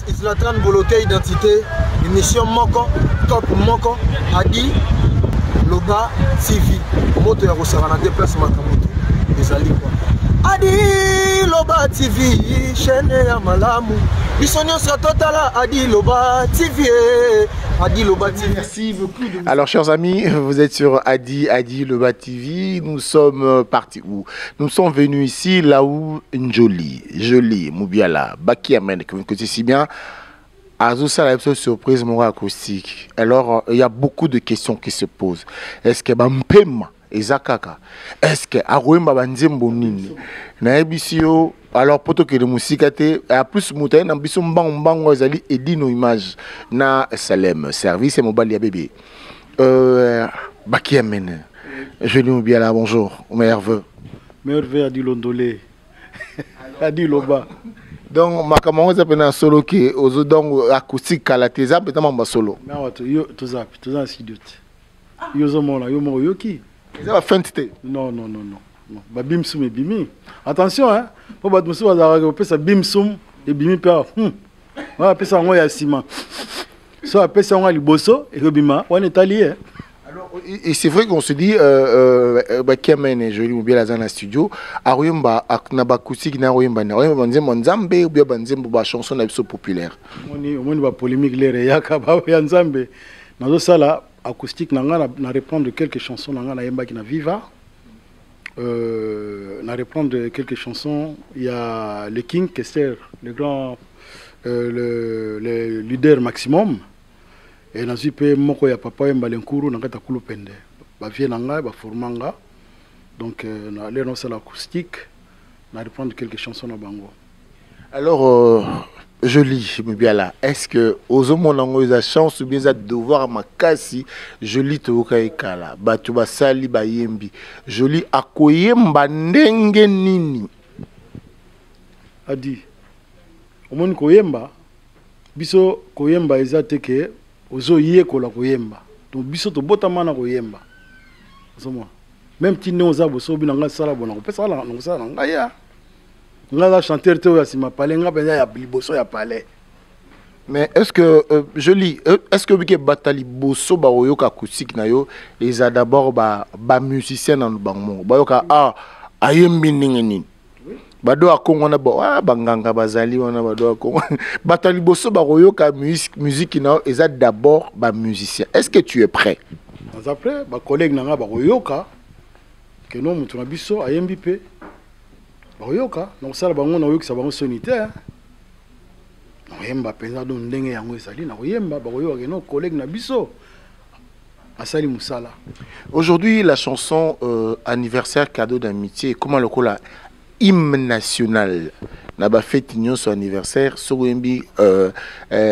Zlatan volonté identité émission moko top moko Adi Loba TV moto ya kosala na déplacement kamoto ezali quoi Adi Loba TV chaîne ya malamu bisonyo sa totala Adi Loba TV Adi Loba TV. Merci beaucoup. Alors chers amis, vous êtes sur Adi Loba TV. Nous sommes partis où? Nous sommes venus ici là où Jolie Moubiala Baki Amen que vous connaissez si bien. Azoussa la surprise mon acoustique. Alors il y a beaucoup de questions qui se posent. Est-ce que Bampema Ezakaka? Est-ce que Arouemba Banzembo Nini? Naebisio alors poto que de musique a plus moutain na biso mbang ezali edino image na Salem service mobile ya bébé. Baki Amen. Jolie Moubiala bonjour. Meilleur Adi Londolé. Adi Loba. Donc makambo zapena solo ki ozo donc acoustique kalateza peut-être mamba solo. Na wato yo toza sidiote. Yo zo mona yo mo yoki. Ça va fentité. Non. Ba bimsum et bimi. Attention hein. Pour ba musu bazara pe sa bimsum et bimi pe. Wa pe sa ngo ya ciment. So pe sa ngo liboso et bima on est allié. Et c'est vrai qu'on se dit Kemen et Jolie Moubiala dans le studio Aroyemba aknaba acoustique na Aroyemba nzembo nzambe ou bien nzembo ba chanson na biso populaire on ba polémique lere yaka ba ya nzambe nazo sala acoustique na répondre quelques chansons na yemba qui na viva na répondre quelques chansons il y a le King Kester le grand le leader maximum. Et na zipe moko ya papa yemba lenkuru na kata kulu pende ba vie na nga ba formanga donc na les non c'est l'acoustique na reprendre quelques chansons na bango. Alors Jolie Moubiala, est-ce que ozo monango za chance ou bien za devoir makasi Jolie toka ekala batu basali ba yembi Jolie akoyemba ndenge nini? Adi omoni koyemba biso koyemba ezateke ozo yekola koyemba to biso to botama na koyemba somo même ti ndoza boso bi nga sala bona ko pesa la ngo sala nga ya nga la chanteur te ya sima palais nga penza ya liboso ya palais. Mais est-ce que Jolie est-ce que bike batali boso ba oyoka acoustique na yo eza d'abord ba musicien na bango ba yoka ayembi ningeni bado akongo na banganga bazali wana bado akongo batali boso ba koyoka musique na eza d'abord ba musicien. Est-ce que tu es prêt? Après ba collègue nanga ba koyoka que non mutu na biso ayembi pe ba koyoka donc ça bango na yoki sa bango sonité no yemba penza do ndenge yango ezali na koyemba ba koyoka que non collègue na biso asali musala. Aujourd'hui la chanson anniversaire cadeau d'amitié comment le cola hymne national na ba fête nyonso anniversaire soyembi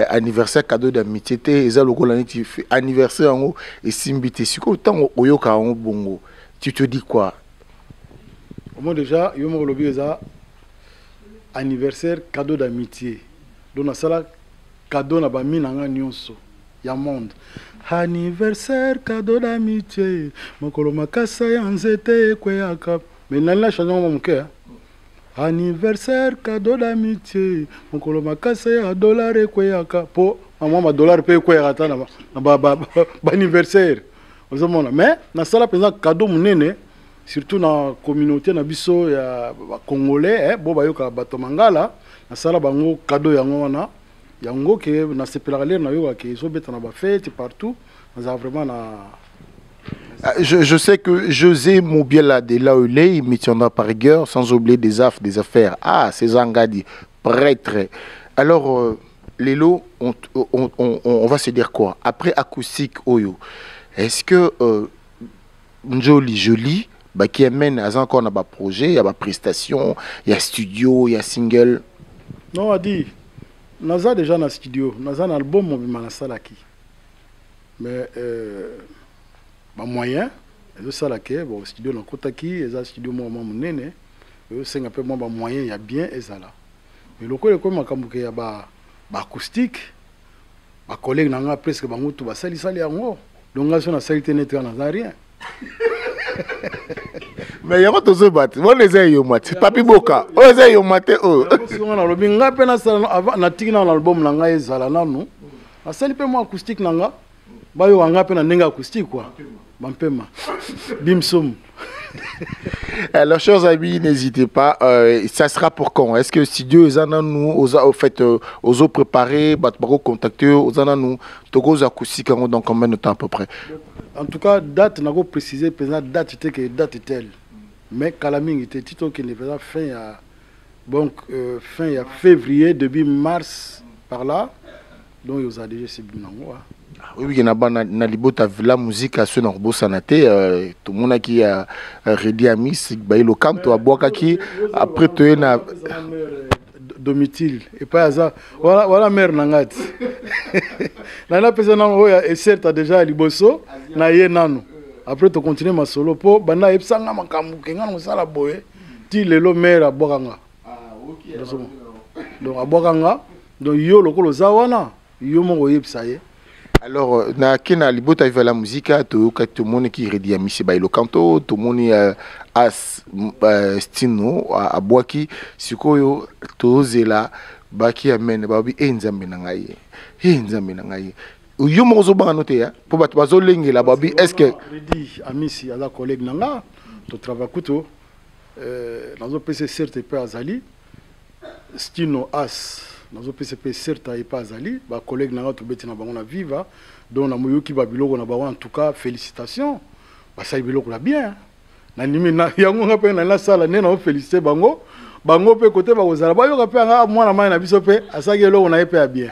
anniversaire cadeau d'amitié te eza lokola neti anniversaire yango esimbité siko tango oyoka yango bongo tu te dis quoi? Moi déjà yo mo lobi eza anniversaire cadeau d'amitié donc na sala cadeau na ba minanga nyonso ya monde anniversaire cadeau d'amitié mokolo makasa ya nzete kweyaka mais nana chanson mo mke anniversaire cadeau d'amitié mokolo makasa ya dollar ekweyaka po mama dollar pe ekweyaka na ba anniversaire ozomona mais na sala penza cadeau munene surtout na communauté na biso ya congolais bo bayoka bato mangala na sala bango cadeau yango wana yango ke na sepelaka lere na yoka ke ezobeta na ba fête partout na vraiment na. Je sais que José Moubiala de là où il est, il tiendra par rigueur, sans oublier des affaires. Ah, c'est Zangadi, prêtre. Alors, Lélo, on va se dire quoi? Après acoustique, Oyo, est-ce que Jolie, qui amène à encore un projet, il y a des prestations, il y a studio, il y a single? Non, Adi, Naza déjà dans studio, Naza un album, on va salaki. Mais ba moyen ezo sala ke bon studio na kotaki eza studio mo monene yo senga pe mo ba moyen ya bien ezala mais lokole ko makambo ke ya ba acoustique ba collègue nanga presque bango tout ba sali yango donc nga sona salité net na rien Mais il y a autre chose battre. Moi les ai yo mat. Papi Boka. Oh les ai yo maté oh. On lobi nga pe na sala avant na tiki na album na nga ezala nanu. Na sali pe mo acoustique na nga. Ba yo nga pe na ndenge acoustique quoi. Bampema. Bimsum. Alors, chers amis, n'hésitez pas. Ça sera pour quand? Est-ce que si Dieu en a nous, aux autres préparés, contacter, aux en a nous, Togo acoustique dans combien de temps à peu près? En tout cas, date, n'a pas précisé, date était que date est telle. Mais Kalaming était titre qui est fin à donc fin à février, début mars par là. Donc il y a déjà c'est bien. Oui, il y a na libota la musique à ce norbo sanaté tout le monde qui a Redi Amis le canto à boaka qui après tu es na Domitil et pas ça voilà mère nangati na personne et certes déjà liboso na ye nanu après tu continuer ma solo po bana epsanga makambu kenga no sala boye ti lelo mère abokanga donc abokanga donc yo lokolo zawana yo mo yepsa ye. Alors, na kena libota viva la musique, tout le monde qui Redi Amis le canto, tout le monde as stino à boaki, sikoyo tozela baki amene babi enzambe na ngai, enzambe na ngai. Yo mo zo ba noter pour ba bazo lengela babi est-ce que Redi Amis ala collègue nanga to travail kuto nazo PC certes pas azali stino as nazo PCP certes et pas azali ba collègue nanga to beti na bango na viva donc na moyoki ba biloko na bango en tout cas félicitations ba sa biloko la bien na nimi na yango nga pe na la sala ne na féliciter bango bango pe côté ba kozala ba yoka pe nga mwana mai na biso pe asaki eloko na pe bien.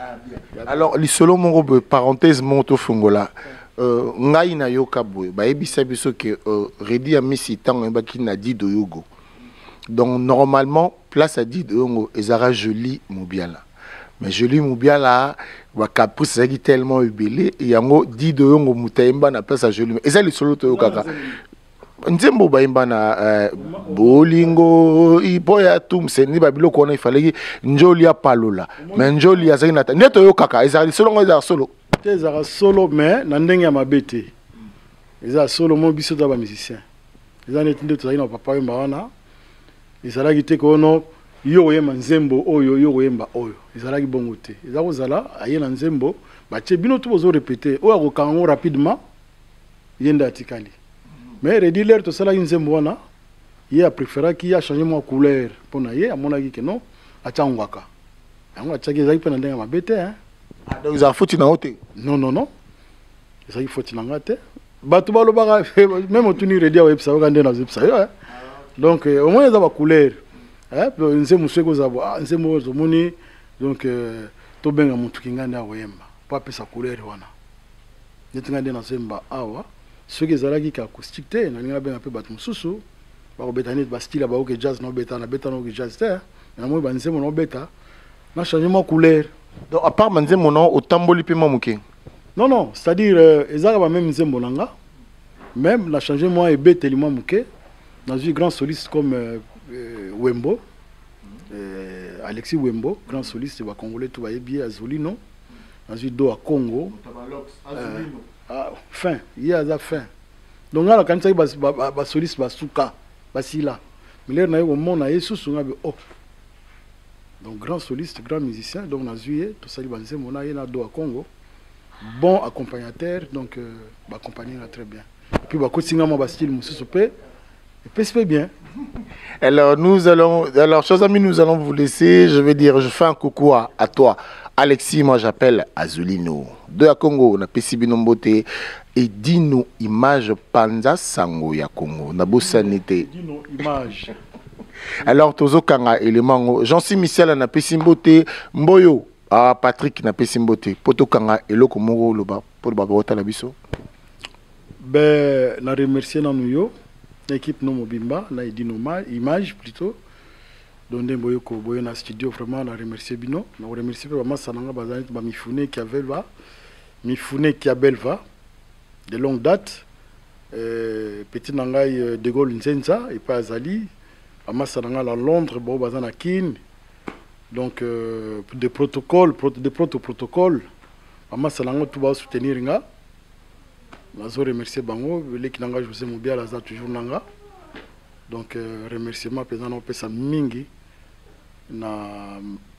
Alors li solo mon parenthèse monto fungola ngai na yoka boy ba ebisa biso que Redi Amis tango ba ki na di do yogo. Donc normalement place à di do yogo ezara joli Mobiala. Mais Joli Mobiala, wa caprice ça qui tellement ubélé et yango dit de yongo mutaimba na place à Joli. Et ça le solo to kaka. Nzembo baimba na bolingo iboya tum seni babilo kona ifaleki njoli ya palola. Mais njoli ya zaki nata. Neto yo kaka, ezali solo ngo ezali solo. Ezali solo mais na ndenge ya mabete. Ezali solo mo biso ta ba musicien. Ezali neti to na papa yemba wana. Ezali ki te kono yo yemba nzembo oyo yo yemba oyo ezalaki bongo te eza kozala aye na nzembo batie bino to bozo répéter oyo akokango rapidement yenda atikali mais Redi l'air to sala nzembo wana ye a préféré ki a changer mo couleur pona ye amonaki ke non achangwaka yango achaki ezaki pena ndenga mabete hein donc za foti na hote non ezaki foti na ngate batu balobaka même otuni Redi a websa okande na websa yo donc au moins eza ba couleur nse museko zabo nse mozo moni donc to benga mutu kingande awoyemba pa pesa couleur wana netingande na semba awa soki ezalaki ka acoustique te na ninga benga pe batu mususu ba ko betani ba style ba oke jazz no beta na beta no jazz te na moi ba nse mo no beta na changement couleur donc à part manze mono otamboli pe mamuke non c'est-à-dire ezaka ba même nzembo nanga même na changement et beteli mamuke dans une grand soliste comme Wembo, Alexis Wembo, grand soliste de Congolais, tout va bien, Azulino, ensuite do à Congo. Fin, il y a la fin. Donc là, quand il y a soliste, Basuka, Basila, mais là, il y a un monde, il y a oh. Donc grand soliste, grand musicien, donc on a joué, tout ça, il y a do à Congo. Bon accompagnateur, donc accompagner très bien. Puis, il y a un style, et puis, bien. Alors, chers amis, nous allons vous laisser. Je vais dire, je fais un coucou à toi, Alexis. Moi, j'appelle Azulino. De à Congo, on a Pessibino Mbote et Dino Image Panza Sango ya Congo. On a Bossanité. Dino Image. Alors, Tozo Kanga et le Mango. Jean-Cy Michel, on a Pessimbote. Mboyo, Patrick, on a Pessimbote. Poto Kanga et Loko Moro, le bas, pour le Babota Labiso. Ben, on a remercié Nanuyo. L'équipe non mobimba na edino image plutôt donc boyoko boyo na studio vraiment na remercier bino na remercier pas massa nanga bazali ba mifune qui abelva de longue date petit nangai de Gaulle Nzenza et pas azali massa nanga la Londres bo bazana kin donc des protocoles massa nanga tout va soutenir nga. Je remercie Bango, les qui n'engagent José Mobiala toujours nanga. Donc remerciement président na pesa mingi na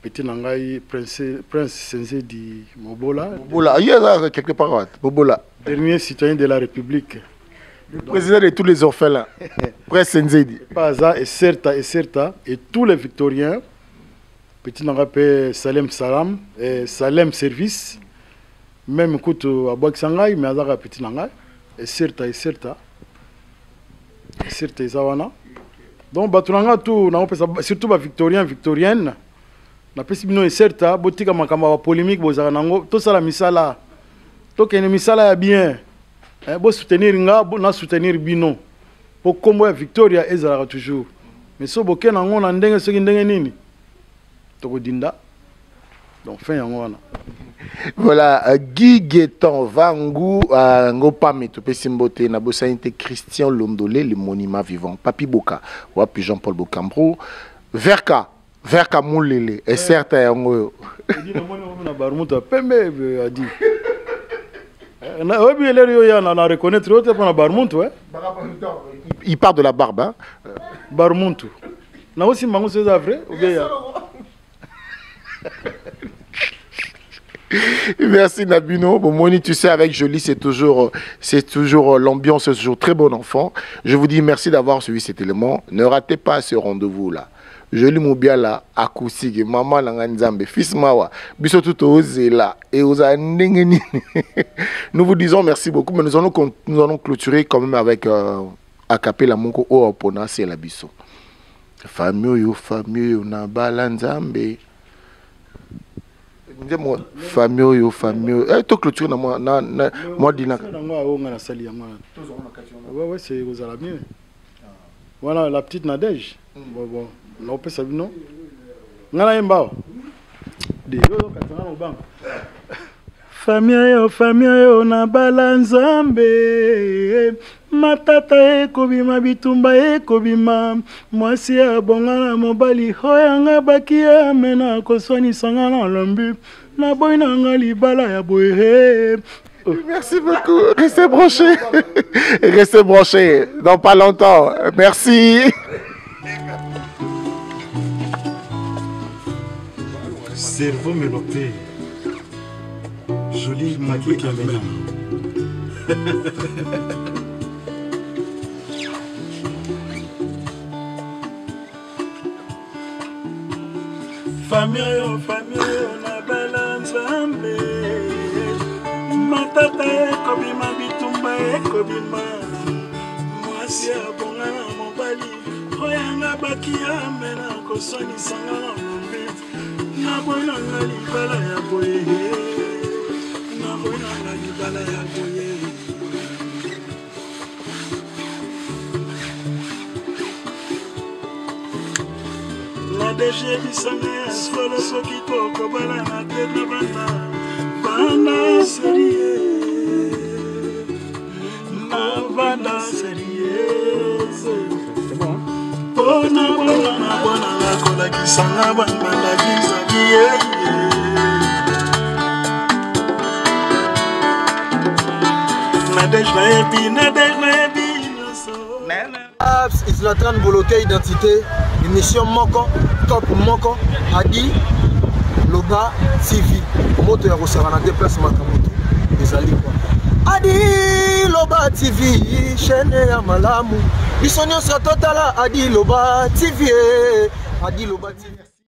petit nangai prince Senze di Mobola. Mobola, il y a quelque part Mobola. Dernier citoyen de la République. Le président de tous les orphelins. Prince Senze di. Pas ça et certa et tous les victoriens. Petit nangai Salem Salam et Salem Service. Même écoute à Boak Sangai mais azaka petit nangai et certa zawana. Donc batunanga tout na pesa surtout ba victorienne na pesi bino certa botika makamba ba polémique bozaka nango to sala misala to kene misala ya bien bo soutenir nga na soutenir bino po kombo ya Victoria ezala toujours mais so boke nango na ndenge soki ndenge nini to kodinda donc fin yango wana. Voilà, Guy Guetan Vangu, Ngopame, Topesimbote, Nabosainte, Christian Londolé, le monument vivant, Papi Boka, Wapi Jean-Paul Bocambro, Verka Moulele, et certes, il part de la barbe, hein? Barmuntu. Na aussi mango c'est vrai ou bien Merci Nabino. Bon, Moni, tu sais, avec Jolie, c'est toujours l'ambiance, c'est toujours très bon enfant. Je vous dis merci d'avoir suivi cet élément. Ne ratez pas ce rendez-vous-là. Jolie Moubiala, Akousig, Maman Langanzambe, Fils Mawa, Bissotuto Ozela et Ozanengeni. Nous vous disons merci beaucoup, mais nous allons clôturer quand même avec Acapella Monko Oapona, c'est la Bisso. Famille, na balanzambe. Famille, to clôture na moi dina. Ouais, c'est vous allez mieux. Voilà la petite Nadège. Bon, on peut savoir non. Ngala mbao. De yo katanga no bang. Famille na balanzambe. Matata ekobima bitumba ekobima mwasi abonga na mobali hoyanga bakia mena koswani sanga na lombi na boina nga libala ya boye. Merci beaucoup. Restez branchés dans pas longtemps. Merci. Cerveau mélopé. Jolie Magui Kamena. Famille, na balanzambe. Matata ekobima bitumba ekobima. Mwasi abonga na mobali. Oyanga bakia mena kosoni sanga na mombi. Na boina nga libala ya boye. Na boina nga libala ya boye. Nadège bisanga solo soki toko bala na tête na bana serie na bana serie c'est bon bona la kola kisanga bana la kisabie Nadège na ebi Zlatan Boloke identité émission moko top moko Adi Loba TV moto ya kosarana déplacement kamoto ezali quoi Adi Loba TV chaîne ya malamu biso nyonso totala Adi Loba TV Adi Loba TV